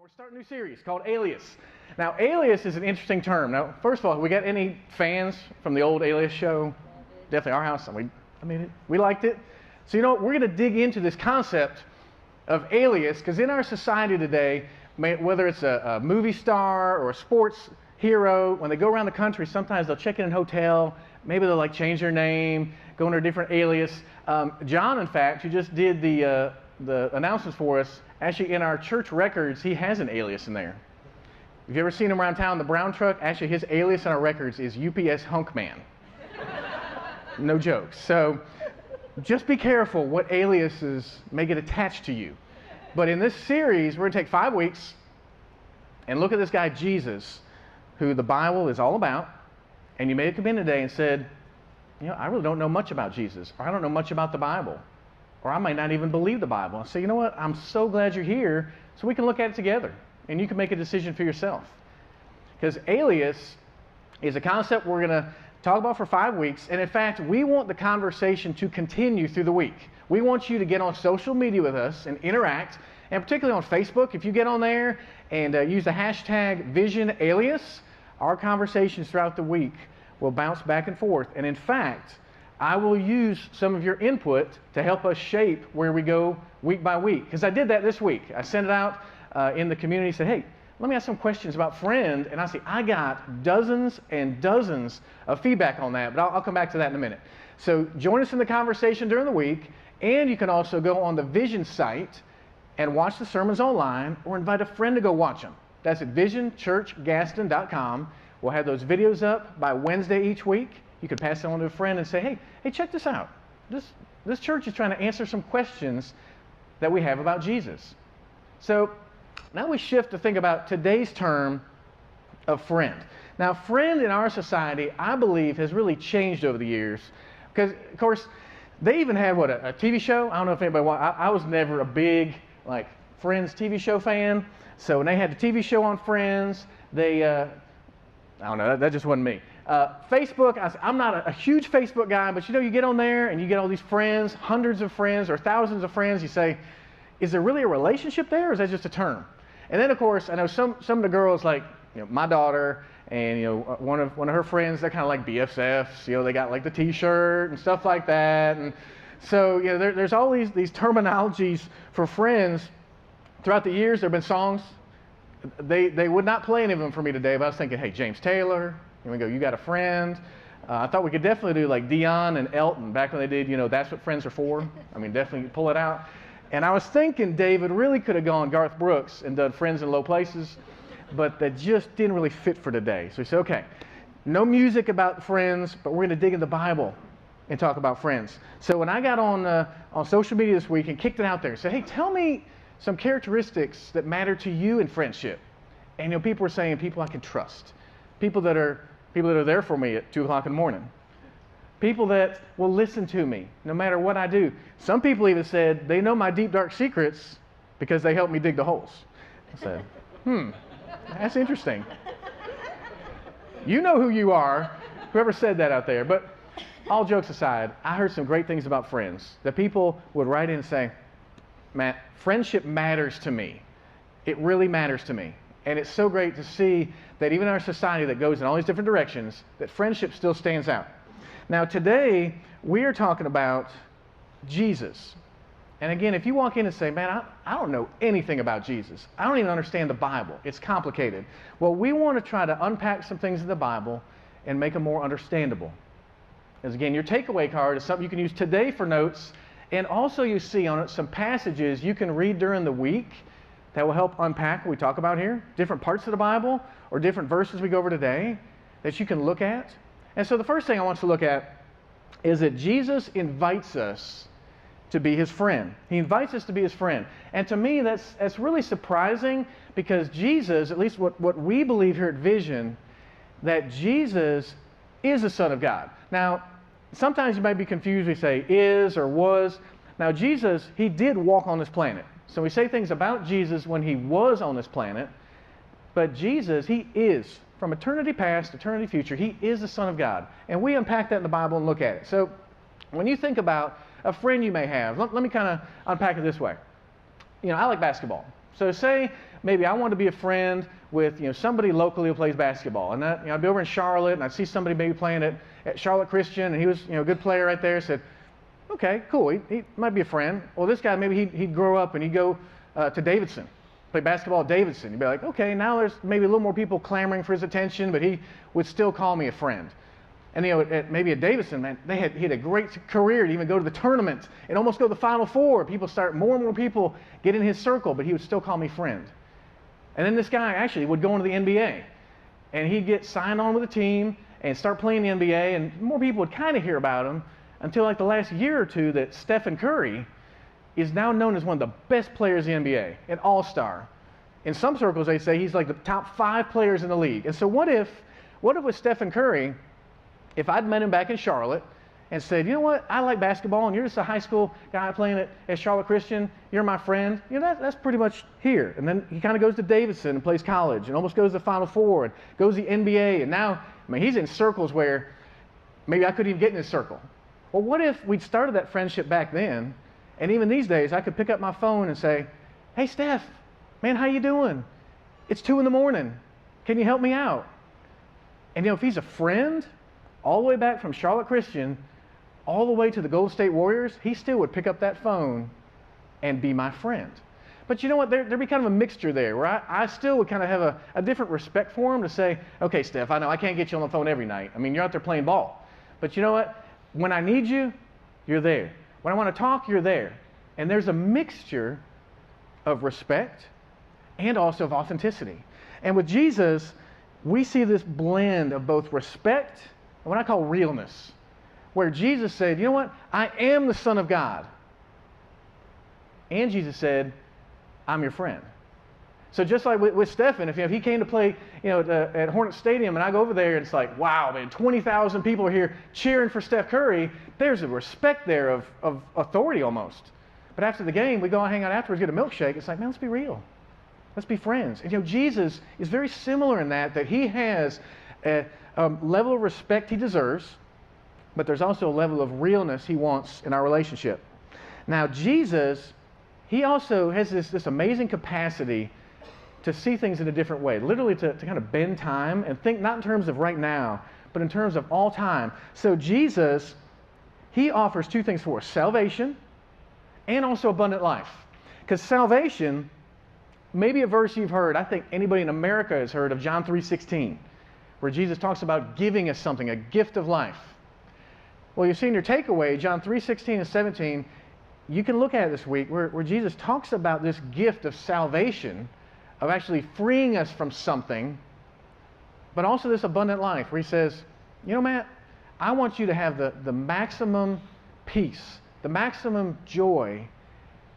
We're starting a new series called Alias. Now, alias is an interesting term. Now, first of all, we got any fans from the old Alias show? Definitely our house. We liked it. So, we're going to dig into this concept of alias because in our society today, whether it's a movie star or a sports hero, when they go around the country, sometimes they'll check in a hotel, maybe they'll change their name, go under a different alias. John, in fact, who just did the announcements for us, actually in our church records, he has an alias in there. Have you ever seen him around town in the brown truck? Actually, his alias in our records is UPS Hunk Man. No jokes. So just be careful what aliases may get attached to you. But in this series, we're going to take 5 weeks and look at this guy, Jesus, who the Bible is all about. And you may have come in today and said, I really don't know much about Jesus, or I don't know much about the Bible, or I might not even believe the Bible. And say, you know what? I'm so glad you're here so we can look at it together and you can make a decision for yourself. Because alias is a concept we're going to talk about for 5 weeks. And in fact, we want the conversation to continue through the week. We want you to get on social media with us and interact, and particularly on Facebook. If you get on there and use the hashtag VisionAlias, our conversations throughout the week will bounce back and forth. And in fact, I will use some of your input to help us shape where we go week by week. Because I did that this week. I sent it out in the community, said, hey, let me ask some questions about Friend. And I got dozens and dozens of feedback on that, but I'll come back to that in a minute. So join us in the conversation during the week, and you can also go on the Vision site and watch the sermons online, or invite a friend to go watch them. That's at visionchurchgaston.com. We'll have those videos up by Wednesday each week. You can pass it on to a friend and say, hey, check this out. This church is trying to answer some questions that we have about Jesus. So now we shift to think about today's term of friend. Now, friend in our society, I believe, has really changed over the years. Because, of course, they even had, a TV show? I don't know if anybody watched. I was never a big, Friends TV show fan. So when they had the TV show on Friends, they, I don't know, that just wasn't me. Facebook, I'm not a huge Facebook guy, but you get on there and you get all these friends, hundreds of friends or thousands of friends. You say, is there really a relationship there, or is that just a term? And then, of course, I know some of the girls, my daughter and one of her friends, they're kind of like BFFs. They got the T-shirt and stuff like that. And so there's all these terminologies for friends. Throughout the years, there have been songs. They would not play any of them for me today, but I was thinking, hey, James Taylor. And we go, you got a friend. I thought we could definitely do Dion and Elton back when they did, That's What Friends Are For. Definitely pull it out. And I was thinking David really could have gone Garth Brooks and done Friends in Low Places, but that just didn't really fit for today. So we said, okay, no music about friends, but we're going to dig in the Bible and talk about friends. So when I got on social media this week and kicked it out there and said, hey, tell me some characteristics that matter to you in friendship. And people were saying people I can trust. People that are there for me at 2 o'clock in the morning. People that will listen to me no matter what I do. Some people even said they know my deep, dark secrets because they helped me dig the holes. I said, that's interesting. You know who you are, whoever said that out there. But all jokes aside, I heard some great things about friends. That people would write in and say, Matt, friendship matters to me. It really matters to me. And it's so great to see that even in our society that goes in all these different directions, that friendship still stands out. Now today, we are talking about Jesus. And again, if you walk in and say, man, I don't know anything about Jesus. I don't even understand the Bible. It's complicated. Well, we want to try to unpack some things in the Bible and make them more understandable. As again, your takeaway card is something you can use today for notes. And also you see on it some passages you can read during the week that will help unpack what we talk about here, different parts of the Bible or different verses we go over today that you can look at. And so the first thing I want to look at is that Jesus invites us to be his friend. He invites us to be his friend. And to me, that's really surprising because Jesus, at least what we believe here at Vision, that Jesus is the Son of God. Now, sometimes you might be confused. We say is or was. Now, Jesus, he did walk on this planet. So we say things about Jesus when he was on this planet, but Jesus, he is, from eternity past, eternity future, he is the Son of God. And we unpack that in the Bible and look at it. So when you think about a friend you may have, let me kind of unpack it this way. I like basketball. So say maybe I want to be a friend with somebody locally who plays basketball, and that, I'd be over in Charlotte and I'd see somebody maybe playing at Charlotte Christian, and he was a good player right there. Said, okay, cool, he might be a friend. Well, this guy, maybe he'd grow up and he'd go to Davidson, play basketball at Davidson. You'd be like, okay, now there's maybe a little more people clamoring for his attention, but he would still call me a friend. And maybe at Davidson, man, he had a great career to even go to the tournament and almost go to the Final Four. More and more people get in his circle, but he would still call me friend. And then this guy actually would go into the NBA, and he'd get signed on with a team and start playing the NBA, and more people would kind of hear about him until like the last year or two that Stephen Curry is now known as one of the best players in the NBA, an all-star. In some circles, they say he's like the top 5 players in the league. And so what if with Stephen Curry, if I'd met him back in Charlotte and said, you know what, I like basketball, and you're just a high school guy playing at Charlotte Christian, you're my friend, that's pretty much here. And then he kind of goes to Davidson and plays college and almost goes to the Final Four and goes to the NBA, and now, he's in circles where maybe I couldn't even get in his circle. Well, what if we'd started that friendship back then, and even these days I could pick up my phone and say, hey, Steph, man, how you doing? It's 2 in the morning. Can you help me out? And if he's a friend, all the way back from Charlotte Christian, all the way to the Golden State Warriors, he still would pick up that phone and be my friend. But you know what? There'd be kind of a mixture there where I still would kind of have a different respect for him to say, okay, Steph, I know I can't get you on the phone every night. You're out there playing ball. But you know what? When I need you, you're there. When I want to talk, you're there. And there's a mixture of respect and also of authenticity. And with Jesus, we see this blend of both respect and what I call realness, where Jesus said, you know what, I am the Son of God. And Jesus said, I'm your friend. So just like with Stephen, if he came to play at Hornet Stadium, and I go over there and it's like, wow, man, 20,000 people are here cheering for Steph Curry, there's a respect there of authority almost. But after the game, we go and hang out afterwards, get a milkshake. It's like, man, let's be real. Let's be friends. And Jesus is very similar in that he has a level of respect he deserves, but there's also a level of realness he wants in our relationship. Now, Jesus, he also has this amazing capacity to see things in a different way, literally to kind of bend time and think not in terms of right now, but in terms of all time. So Jesus, he offers 2 things for us, salvation and also abundant life. Because salvation, maybe a verse you've heard, I think anybody in America has heard of John 3:16, where Jesus talks about giving us something, a gift of life. Well, you've seen your takeaway, John 3:16 and 17, you can look at it this week, where Jesus talks about this gift of salvation, of actually freeing us from something, but also this abundant life, where he says, you know, Matt, I want you to have the maximum peace, the maximum joy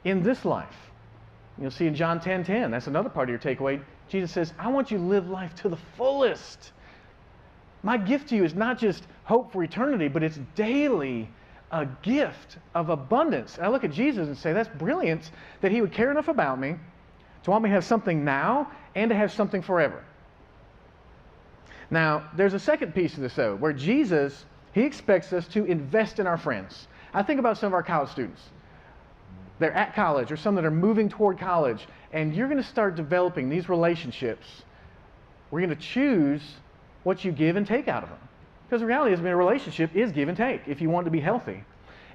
in this life. You'll see in John 10:10, that's another part of your takeaway. Jesus says, I want you to live life to the fullest. My gift to you is not just hope for eternity, but it's daily a gift of abundance. And I look at Jesus and say, that's brilliant that he would care enough about me to want me to have something now and to have something forever. Now, there's a second piece of this, though, where Jesus, he expects us to invest in our friends. I think about some of our college students. They're at college, or some that are moving toward college, and you're going to start developing these relationships. We're going to choose what you give and take out of them. Because the reality is, a relationship is give and take if you want to be healthy.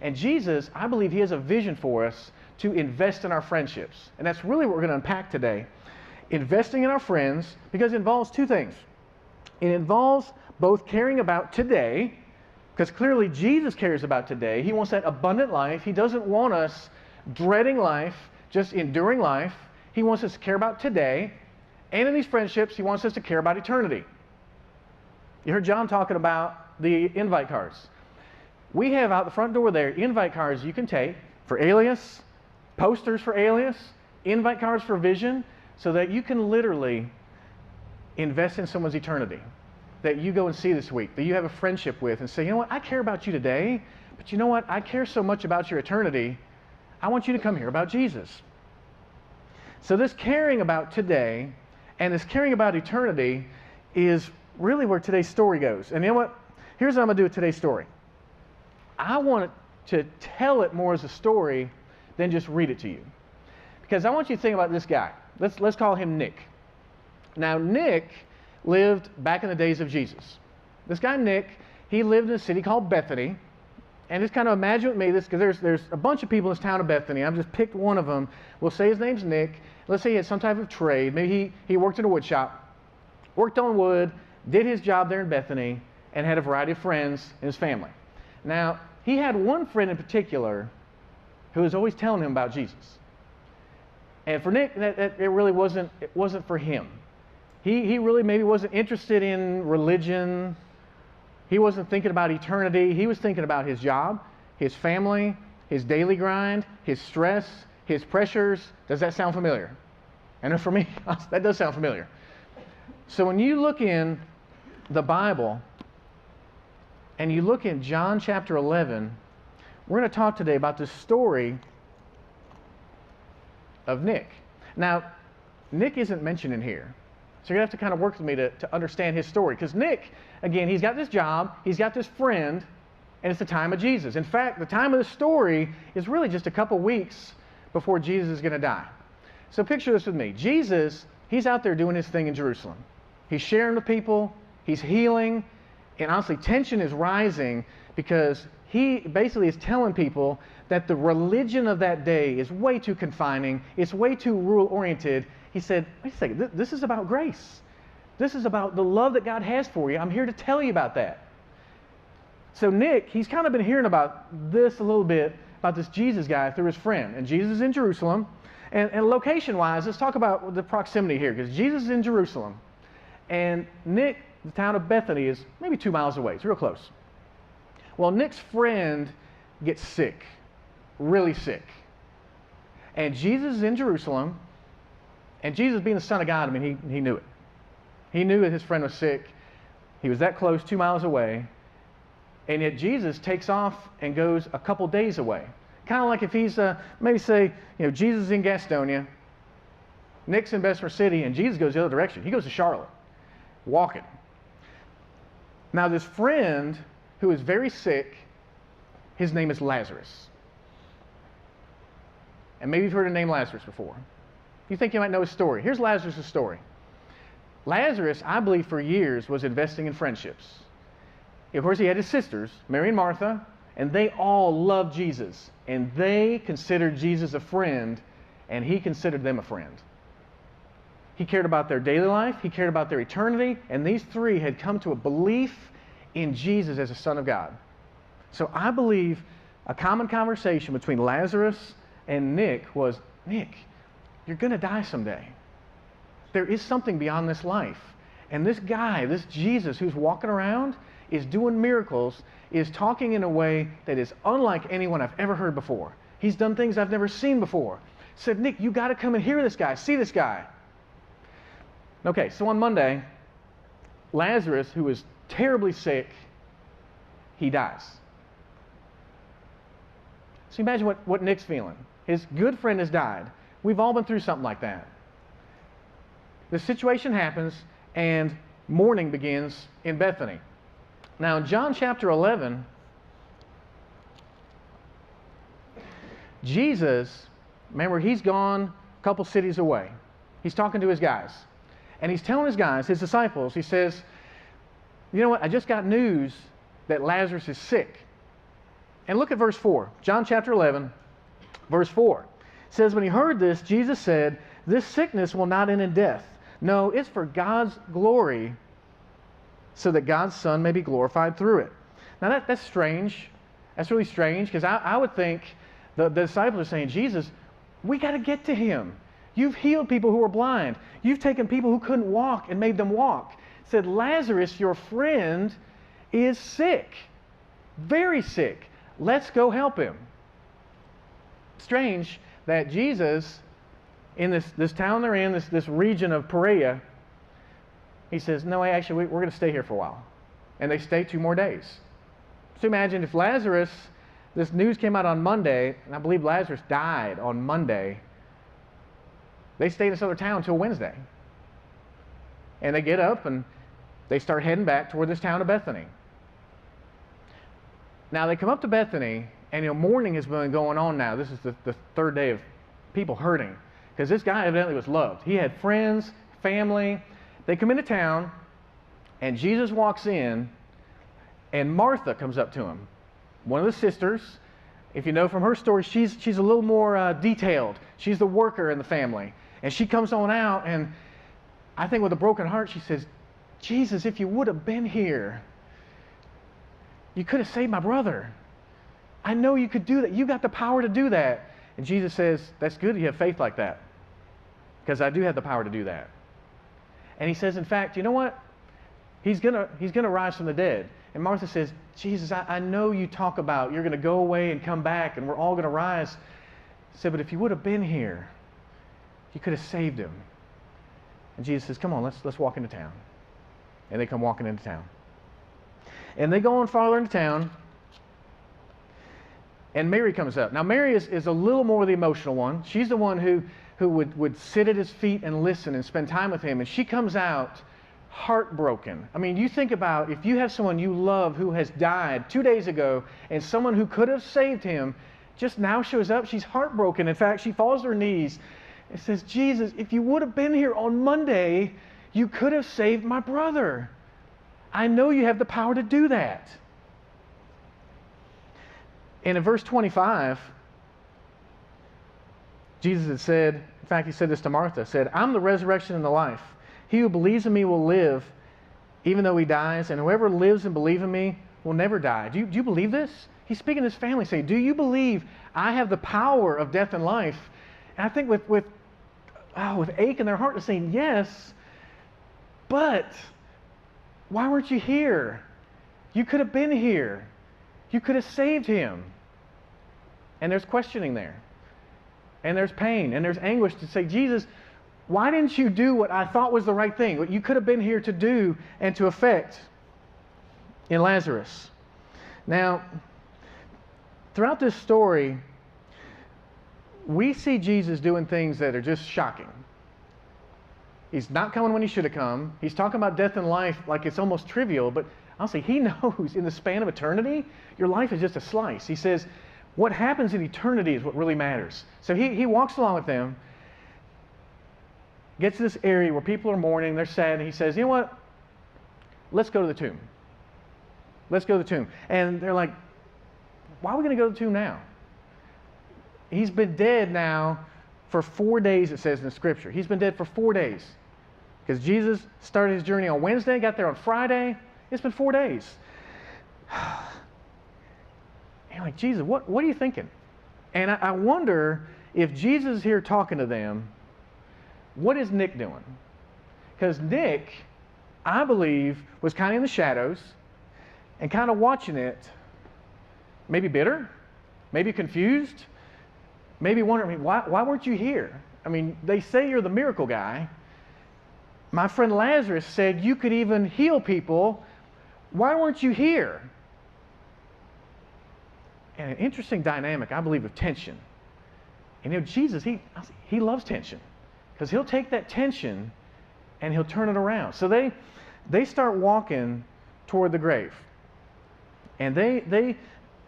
And Jesus, I believe he has a vision for us to invest in our friendships. And that's really what we're going to unpack today. Investing in our friends, because it involves 2 things. It involves both caring about today, because clearly Jesus cares about today. He wants that abundant life. He doesn't want us dreading life, just enduring life. He wants us to care about today. And in these friendships, he wants us to care about eternity. You heard John talking about the invite cards. We have out the front door there invite cards you can take for Alias, posters for Alias, invite cards for Vision, so that you can literally invest in someone's eternity that you go and see this week, that you have a friendship with, and say, you know what, I care about you today, but you know what, I care so much about your eternity, I want you to come hear about Jesus. So this caring about today and this caring about eternity is really where today's story goes. And you know what? Here's what I'm going to do with today's story. I want to tell it more as a story than just read it to you. Because I want you to think about this guy. let's call him Nick. Now, Nick lived back in the days of Jesus. This guy, Nick, he lived in a city called Bethany. And just kind of imagine with me this, because there's a bunch of people in this town of Bethany. I've just picked one of them. We'll say his name's Nick. Let's say he had some type of trade. Maybe he worked in a wood shop, worked on wood, did his job there in Bethany, and had a variety of friends in his family. Now, he had one friend in particular who was always telling him about Jesus. And for Nick, it really wasn't for him. He really maybe wasn't interested in religion. He wasn't thinking about eternity. He was thinking about his job, his family, his daily grind, his stress, his pressures. Does that sound familiar? And for me, that does sound familiar. So when you look in the Bible and you look in John chapter 11, we're going to talk today about the story of Nick. Now, Nick isn't mentioned in here. So you're going to have to kind of work with me to understand his story. Because Nick, again, he's got this job, he's got this friend, and it's the time of Jesus. In fact, the time of the story is really just a couple weeks before Jesus is going to die. So picture this with me. Jesus, he's out there doing his thing in Jerusalem. He's sharing with people, he's healing, and honestly, tension is rising because he basically is telling people that the religion of that day is way too confining, it's way too rule-oriented. He said, wait a second, this is about grace. This is about the love that God has for you. I'm here to tell you about that. So Nick, he's kind of been hearing about this a little bit, about this Jesus guy through his friend. And Jesus is in Jerusalem. And location-wise, let's talk about the proximity here, because Jesus is in Jerusalem. And Nick, the town of Bethany, is maybe 2 miles away. It's real close. Well, Nick's friend gets sick, really sick. And Jesus is in Jerusalem. And Jesus, being the Son of God, I mean, he knew it. He knew that his friend was sick. He was that close, 2 miles away. And yet Jesus takes off and goes a couple days away. Kind of like if he's, maybe say, Jesus is in Gastonia, Nick's in Bessemer City, and Jesus goes the other direction. He goes to Charlotte, walking. Now this friend who is very sick, his name is Lazarus. And maybe you've heard the name Lazarus before. You think you might know his story. Here's Lazarus' story. Lazarus, I believe, for years was investing in friendships. Of course, he had his sisters, Mary and Martha, and they all loved Jesus. And they considered Jesus a friend, and he considered them a friend. He cared about their daily life, he cared about their eternity, and these three had come to a belief in Jesus as the Son of God. So I believe a common conversation between Lazarus and Nick was, Nick, you're going to die someday. There is something beyond this life. And this guy, this Jesus who's walking around, is doing miracles, is talking in a way that is unlike anyone I've ever heard before. He's done things I've never seen before. Said, Nick, you got to come and hear this guy, see this guy. Okay, so on Monday, Lazarus, who is terribly sick, he dies. So imagine what Nick's feeling. His good friend has died. We've all been through something like that. The situation happens, and mourning begins in Bethany. Now, in John chapter 11, Jesus, remember, he's gone a couple cities away. He's talking to his guys. And he's telling his guys, his disciples, he says, you know what, I just got news that Lazarus is sick. And look at verse 4. John chapter 11, verse 4. It says, when he heard this, Jesus said, this sickness will not end in death. No, it's for God's glory, so that God's Son may be glorified through it. Now that's strange. That's really strange, because I would think the disciples are saying, Jesus, we got to get to him. You've healed people who were blind. You've taken people who couldn't walk and made them walk. Said, Lazarus, your friend, is sick. Very sick. Let's go help him. Strange that Jesus, in this town they're in, this region of Perea, he says, no, actually, we're going to stay here for a while. And they stay 2 more days. So imagine if Lazarus, this news came out on Monday, and I believe Lazarus died on Monday. They stay in this other town until Wednesday. And they get up and they start heading back toward this town of Bethany. Now they come up to Bethany, and mourning has been going on now. This is the 3rd day of people hurting. because this guy evidently was loved. He had friends, family. They come into town, and Jesus walks in, and Martha comes up to him, one of the sisters. If you know from her story, she's a little more detailed. She's the worker in the family. And she comes on out, and I think with a broken heart, she says, Jesus, if you would have been here, you could have saved my brother. I know you could do that. You got the power to do that. And Jesus says, that's good you have faith like that, because I do have the power to do that. And he says, in fact, you know what? He's gonna rise from the dead. And Martha says, Jesus, I know you talk about you're going to go away and come back and we're all going to rise. He said, but if you would have been here, you could have saved him. And Jesus says, come on, let's walk into town. And they come walking into town. And they go on farther into town. And Mary comes up. Now, Mary is a little more the emotional one. She's the one who would sit at his feet and listen and spend time with him. And she comes out heartbroken. I mean, you think about if you have someone you love who has died 2 days ago, and someone who could have saved him just now shows up, she's heartbroken. In fact, she falls to her knees and says, Jesus, if you would have been here on Monday, you could have saved my brother. I know you have the power to do that. And in verse 25, Jesus had said, in fact, he said this to Martha, said, I'm the resurrection and the life. He who believes in me will live even though he dies, and whoever lives and believes in me will never die. Do you believe this? He's speaking to his family, saying, do you believe I have the power of death and life? And I think with ache in their heart, they're saying, yes, but why weren't you here? You could have been here. You could have saved him. And there's questioning there. And there's pain, and there's anguish to say, Jesus, why didn't you do what I thought was the right thing, what you could have been here to do and to effect in Lazarus? Now, throughout this story, we see Jesus doing things that are just shocking. He's not coming when he should have come. He's talking about death and life like it's almost trivial, but honestly, he knows in the span of eternity, your life is just a slice. He says, what happens in eternity is what really matters. So he walks along with them, gets to this area where people are mourning, they're sad, and he says, you know what? Let's go to the tomb. Let's go to the tomb. And they're like, why are we going to go to the tomb now? He's been dead now for 4 days, it says in the scripture. He's been dead for 4 days. Because Jesus started his journey on Wednesday, got there on Friday. It's been 4 days. And you're like, Jesus, what are you thinking? And I wonder if Jesus is here talking to them, what is Nick doing? Because Nick, I believe, was kind of in the shadows and kind of watching it, maybe bitter, maybe confused, maybe wondering, why weren't you here? I mean, they say you're the miracle guy. My friend Lazarus said you could even heal people. Why weren't you here? And an interesting dynamic, I believe, of tension. And you know, Jesus, he loves tension. Because he'll take that tension and he'll turn it around. So they start walking toward the grave. And they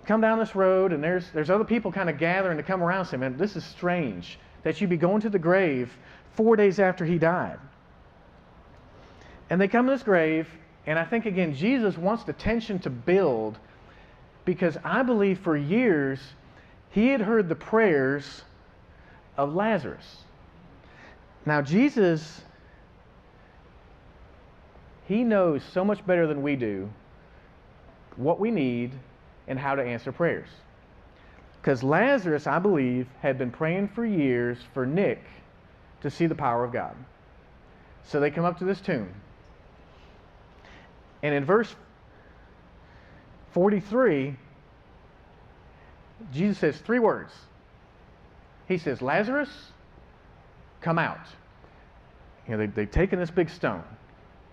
come down this road, and there's other people kind of gathering to come around and say, man, this is strange that you'd be going to the grave 4 days after he died. And they come to this grave, and I think, again, Jesus wants the tension to build, because I believe for years he had heard the prayers of Lazarus. Now, Jesus, he knows so much better than we do what we need and how to answer prayers. Because Lazarus, I believe, had been praying for years for Nick to see the power of God. So they come up to this tomb. And in verse 43, Jesus says 3 words. He says, Lazarus, come out. You know, they've taken this big stone.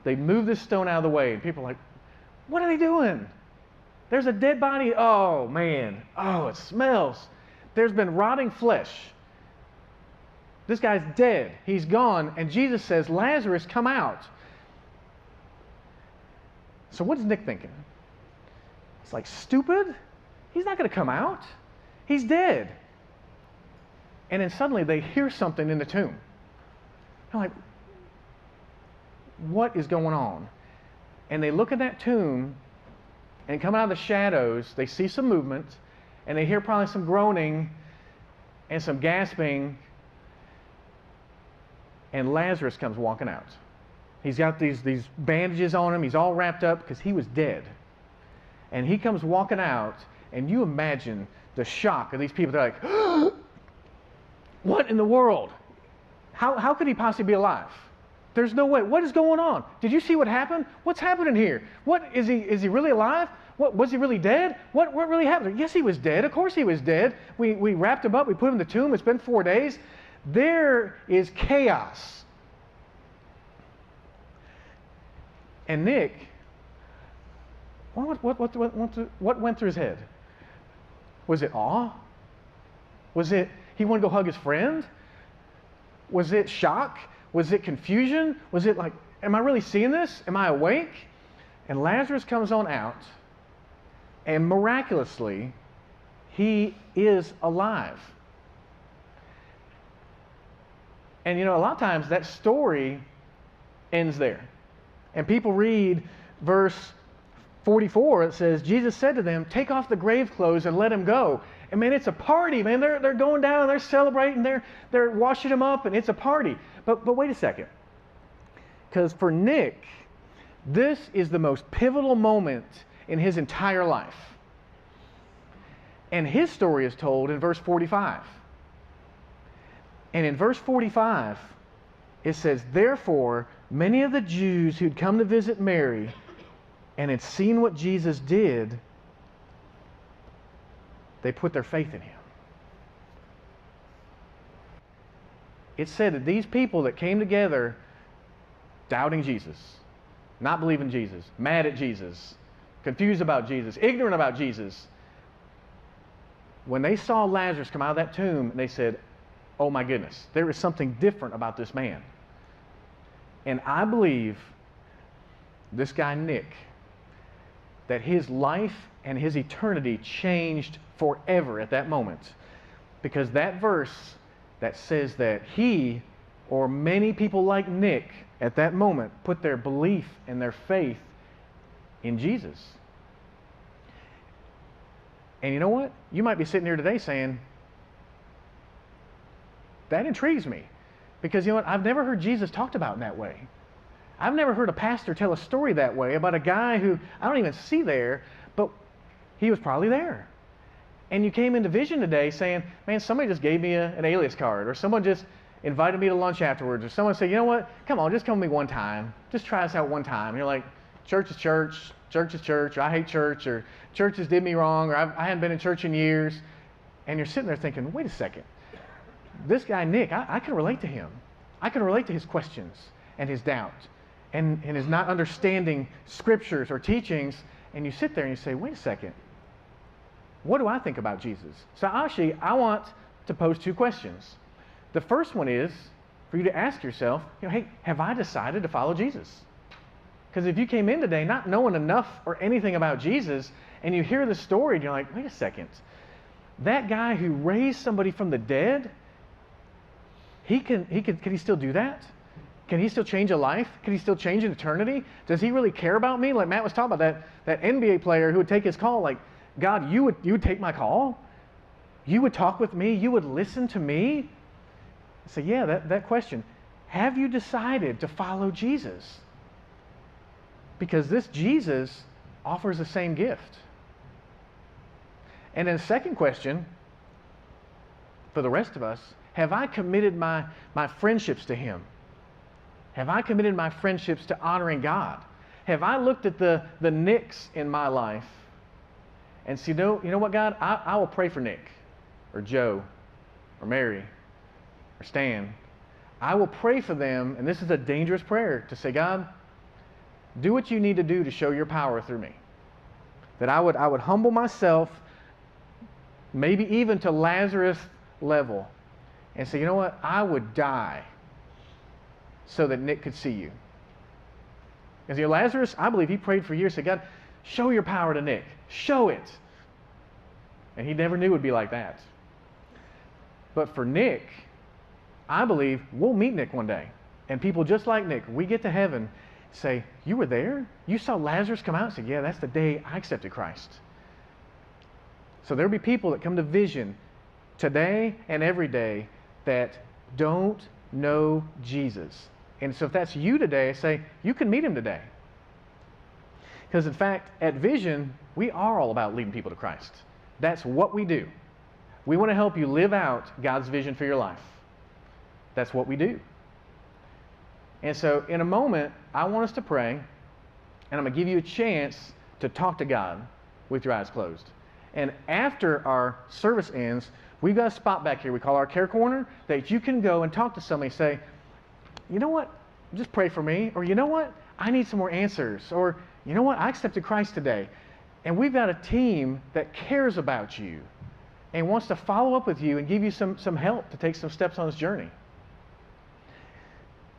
They move this stone out of the way, and people are like, what are they doing? There's a dead body. Oh, man. Oh, it smells. There's been rotting flesh. This guy's dead. He's gone. And Jesus says, Lazarus, come out. So what is Nick thinking? It's like, stupid? He's not going to come out. He's dead. And then suddenly they hear something in the tomb. They're like, what is going on? And they look at that tomb, and come out of the shadows, they see some movement, and they hear probably some groaning and some gasping, and Lazarus comes walking out. He's got these bandages on him. He's all wrapped up because he was dead. And he comes walking out, and you imagine the shock of these people. They're like, what in the world? How could he possibly be alive? There's no way. What is going on? Did you see what happened? What's happening here? What is he really alive? What was he really dead? What really happened? Yes, he was dead. Of course he was dead. We wrapped him up. We put him in the tomb. It's been 4 days. There is chaos. And Nick, what went through his head? Was it awe? Was it he wanted to go hug his friend? Was it shock? Was it confusion? Was it like, am I really seeing this? Am I awake? And Lazarus comes on out, and miraculously, he is alive. And a lot of times that story ends there. And people read verse 44, it says, Jesus said to them, take off the grave clothes and let him go. And man, it's a party, man. They're going down, they're celebrating, they're washing him up, and it's a party. But wait a second. Because for Nick, this is the most pivotal moment in his entire life. And his story is told in verse 45. And in verse 45, it says, therefore, many of the Jews who'd come to visit Mary and had seen what Jesus did, they put their faith in him. It said that these people that came together doubting Jesus, not believing Jesus, mad at Jesus, confused about Jesus, ignorant about Jesus, when they saw Lazarus come out of that tomb, they said, oh my goodness, there is something different about this man. And I believe this guy Nick, that his life and his eternity changed forever at that moment. Because that verse that says that he, or many people like Nick, at that moment put their belief and their faith in Jesus. And you know what? You might be sitting here today saying, that intrigues me. Because you know what? I've never heard Jesus talked about in that way. I've never heard a pastor tell a story that way about a guy who I don't even see there, but he was probably there. And you came into vision today saying, man, somebody just gave me an Alias card, or someone just invited me to lunch afterwards, or someone said, you know what, come on, just come with me one time. Just try us out one time. And you're like, church is church, church is church, or I hate church, or churches did me wrong, or I hadn't been in church in years. And you're sitting there thinking, wait a second. This guy, Nick, I can relate to him. I can relate to his questions and his doubt and his not understanding scriptures or teachings. And you sit there and you say, wait a second. What do I think about Jesus? So actually, I want to pose two questions. The first one is for you to ask yourself, hey, have I decided to follow Jesus? Because if you came in today not knowing enough or anything about Jesus, and you hear the story and you're like, wait a second. That guy who raised somebody from the dead, can he still do that? Can he still change a life? Can he still change an eternity? Does he really care about me? Like Matt was talking about that NBA player who would take his call, like, God, you would take my call? You would talk with me? You would listen to me? So yeah, that question. Have you decided to follow Jesus? Because this Jesus offers the same gift. And then the second question, for the rest of us, have I committed my friendships to him? Have I committed my friendships to honoring God? Have I looked at the Nicks in my life and said, you know what, God, I will pray for Nick or Joe or Mary or Stan. I will pray for them, and this is a dangerous prayer, to say, God, do what you need to do to show your power through me. That I would humble myself, maybe even to Lazarus' level, and say, you know what, I would die so that Nick could see you. Because Lazarus, I believe he prayed for years, said, God, show your power to Nick. Show it. And he never knew it would be like that. But for Nick, I believe we'll meet Nick one day. And people just like Nick, we get to heaven, say, you were there? You saw Lazarus come out? And say, yeah, that's the day I accepted Christ. So there'll be people that come to Vision today and every day that don't know Jesus. And so if that's you today, I say, you can meet him today. Because in fact, at Vision, we are all about leading people to Christ. That's what we do. We want to help you live out God's vision for your life. That's what we do. And so in a moment, I want us to pray, and I'm going to give you a chance to talk to God with your eyes closed. And after our service ends, we've got a spot back here we call our care corner that you can go and talk to somebody and say, you know what, just pray for me. Or you know what, I need some more answers. Or you know what, I accepted Christ today. And we've got a team that cares about you and wants to follow up with you and give you some help to take some steps on this journey.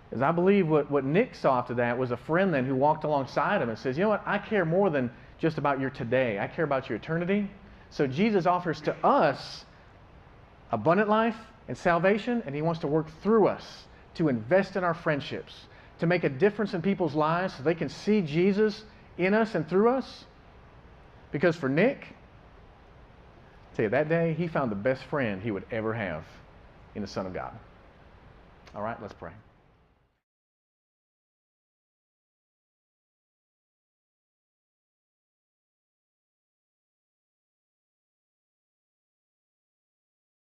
Because I believe what Nick saw after that was a friend then who walked alongside him and says, you know what, I care more than just about your today. I care about your eternity. So Jesus offers to us abundant life and salvation, and he wants to work through us to invest in our friendships, to make a difference in people's lives so they can see Jesus in us and through us. Because for Nick, I tell you, that day he found the best friend he would ever have in the Son of God. All right, let's pray.